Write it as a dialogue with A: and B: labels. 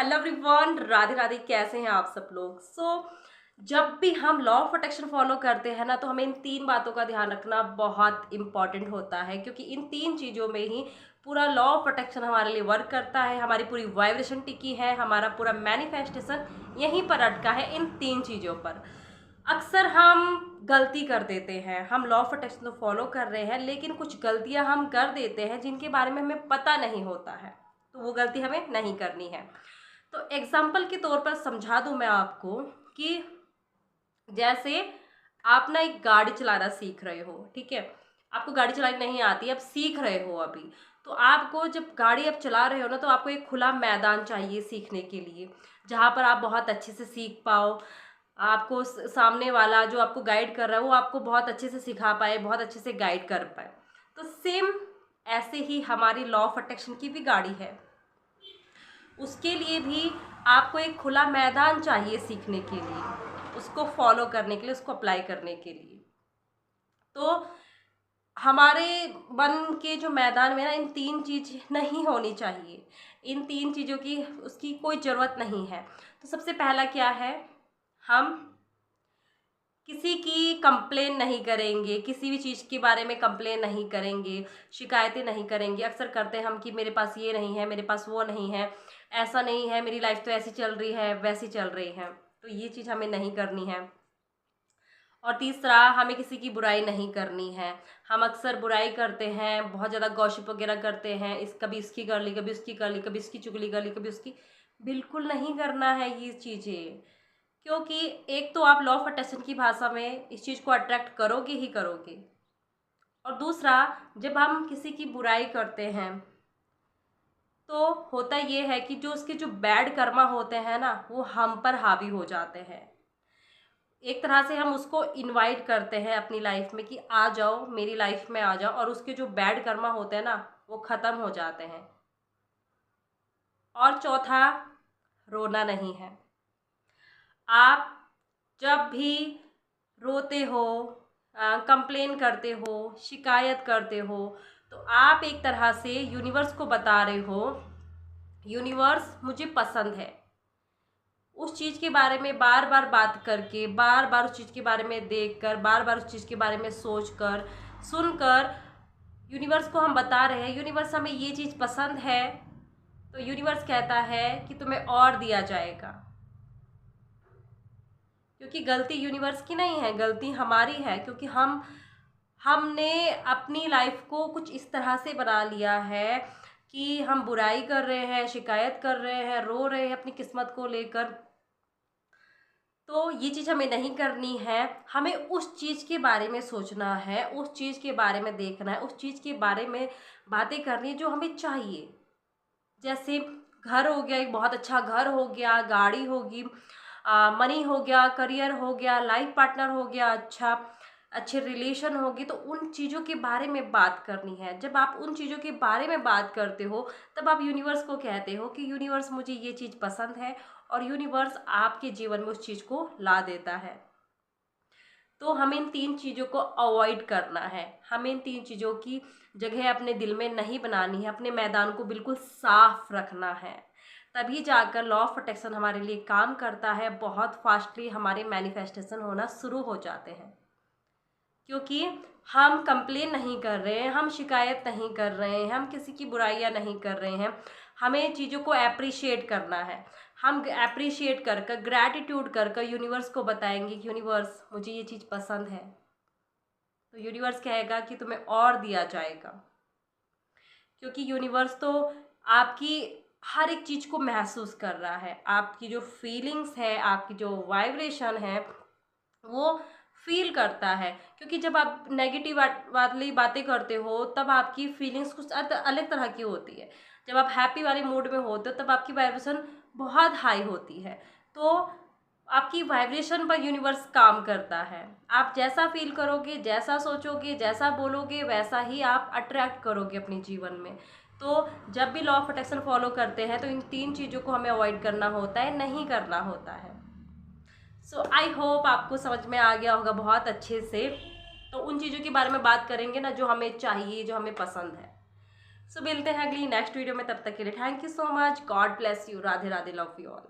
A: Hello everyone, Radhe Radhe. कैसे हैं आप सब लोग? जब भी हम लॉ ऑफ अट्रैक्शन फॉलो करते हैं ना, तो हमें इन तीन बातों का ध्यान रखना बहुत इंपॉर्टेंट होता है, क्योंकि इन तीन चीज़ों में ही पूरा लॉ ऑफ अट्रैक्शन हमारे लिए वर्क करता है। हमारी पूरी वाइब्रेशन टिकी है, हमारा पूरा मैनिफेस्टेशन यहीं पर अटका है, इन तीन चीज़ों पर। अक्सर हम गलती कर देते हैं, हम लॉ ऑफ अट्रैक्शन तो फॉलो कर रहे हैं, लेकिन कुछ गलतियां हम कर देते हैं जिनके बारे में हमें पता नहीं होता है। तो वो गलती हमें नहीं करनी है। तो एग्जाम्पल के तौर पर समझा दूं मैं आपको कि जैसे आप ना एक गाड़ी चलाना सीख रहे हो, ठीक है। आपको गाड़ी चलानी नहीं आती, आप सीख रहे हो अभी। तो आपको जब गाड़ी आप चला रहे हो ना, तो आपको एक खुला मैदान चाहिए सीखने के लिए, जहाँ पर आप बहुत अच्छे से सीख पाओ। आपको सामने वाला जो आपको गाइड कर रहा है वो आपको बहुत अच्छे से सिखा पाए, बहुत अच्छे से गाइड कर पाए। तो सेम ऐसे ही हमारी लॉ ऑफ अट्रैक्शन की भी गाड़ी है। उसके लिए भी आपको एक खुला मैदान चाहिए सीखने के लिए, उसको फॉलो करने के लिए, उसको अप्लाई करने के लिए। तो हमारे मन के जो मैदान में ना इन तीन चीज नहीं होनी चाहिए, इन तीन चीज़ों की उसकी कोई ज़रूरत नहीं है। तो सबसे पहला क्या है, हम किसी की कंप्लेन नहीं करेंगे, किसी भी चीज़ के बारे में कंप्लेन नहीं करेंगे, शिकायतें नहीं करेंगे। अक्सर करते हैं हम कि मेरे पास ये नहीं है, मेरे पास वो नहीं है, ऐसा नहीं है, मेरी लाइफ तो ऐसी चल रही है, वैसी चल रही है। तो ये चीज़ हमें नहीं करनी है। और तीसरा, हमें किसी की बुराई नहीं करनी है। हम अक्सर बुराई करते हैं, बहुत ज़्यादा गॉसिप वगैरह करते हैं, कभी इसकी कर ली, कभी उसकी कर ली, कभी इसकी चुगली कर ली, कभी उसकी। बिल्कुल नहीं करना है ये चीज़ें, क्योंकि एक तो आप लॉ ऑफ अट्रैक्शन की भाषा में इस चीज़ को अट्रैक्ट करोगे ही करोगे, और दूसरा, जब हम किसी की बुराई करते हैं तो होता ये है कि जो उसके जो बैड कर्मा होते हैं ना, वो हम पर हावी हो जाते हैं। एक तरह से हम उसको इनवाइट करते हैं अपनी लाइफ में कि आ जाओ, मेरी लाइफ में आ जाओ, और उसके जो बैड कर्मा होते हैं ना, वो ख़त्म हो जाते हैं। और चौथा, रोना नहीं है। आप जब भी रोते हो, कंप्लेन करते हो, शिकायत करते हो, तो आप एक तरह से यूनिवर्स को बता रहे हो, यूनिवर्स मुझे पसंद है। उस चीज़ के बारे में बार बार बात करके, बार बार उस चीज़ के बारे में देख कर, बार बार उस चीज़ के बारे में सोच कर, सुनकर यूनिवर्स को हम बता रहे हैं, यूनिवर्स हमें ये चीज़ पसंद है। तो यूनिवर्स कहता है कि तुम्हें और दिया जाएगा, क्योंकि गलती यूनिवर्स की नहीं है, गलती हमारी है, क्योंकि हमने अपनी लाइफ को कुछ इस तरह से बना लिया है कि हम बुराई कर रहे हैं, शिकायत कर रहे हैं, रो रहे हैं अपनी किस्मत को लेकर। तो ये चीज़ हमें नहीं करनी है। हमें उस चीज़ के बारे में सोचना है, उस चीज़ के बारे में देखना है, उस चीज़ के बारे में बातें करनी है जो हमें चाहिए। जैसे घर हो गया, एक बहुत अच्छा घर हो गया, गाड़ी होगी, मनी हो गया, करियर हो गया, लाइफ पार्टनर हो गया, अच्छे रिलेशन होगी। तो उन चीज़ों के बारे में बात करनी है। जब आप उन चीज़ों के बारे में बात करते हो, तब आप यूनिवर्स को कहते हो कि यूनिवर्स मुझे ये चीज़ पसंद है, और यूनिवर्स आपके जीवन में उस चीज़ को ला देता है। तो हमें इन तीन चीज़ों को अवॉइड करना है, हमें इन तीन चीज़ों की जगह अपने दिल में नहीं बनानी है, अपने मैदान को बिल्कुल साफ रखना है। तभी जाकर लॉ ऑफ अट्रैक्शन हमारे लिए काम करता है, बहुत फास्टली हमारे मैनिफेस्टेशन होना शुरू हो जाते हैं। क्योंकि हम कंप्लेन नहीं कर रहे हैं, हम शिकायत नहीं कर रहे हैं, हम किसी की बुराइयां नहीं कर रहे हैं। हमें चीज़ों को अप्रिशिएट करना है। हम अप्रिशिएट कर कर, ग्रैटिट्यूड कर कर यूनिवर्स को बताएंगे कि यूनिवर्स मुझे ये चीज़ पसंद है। तो यूनिवर्स कहेगा कि तुम्हें और दिया जाएगा, क्योंकि यूनिवर्स तो आपकी हर एक चीज़ को महसूस कर रहा है। आपकी जो फीलिंग्स है, आपकी जो वाइब्रेशन है, वो फील करता है। क्योंकि जब आप नेगेटिव वाली बातें करते हो, तब आपकी फीलिंग्स कुछ अलग तरह की होती है। जब आप हैप्पी वाले मूड में होते हो, तब आपकी वाइब्रेशन बहुत हाई होती है। तो आपकी वाइब्रेशन पर यूनिवर्स काम करता है। आप जैसा फील करोगे, जैसा सोचोगे, जैसा बोलोगे, वैसा ही आप अट्रैक्ट करोगे अपने जीवन में। तो जब भी लॉ ऑफ अट्रैक्शन फॉलो करते हैं, तो इन तीन चीज़ों को हमें अवॉइड करना होता है, नहीं करना होता है। सो आई होप आपको समझ में आ गया होगा बहुत अच्छे से। तो उन चीज़ों के बारे में बात करेंगे ना जो हमें चाहिए, जो हमें पसंद है। सो मिलते हैं अगली नेक्स्ट वीडियो में, तब तक के लिए thank you so much, God bless you, Radhe Radhe, love you all.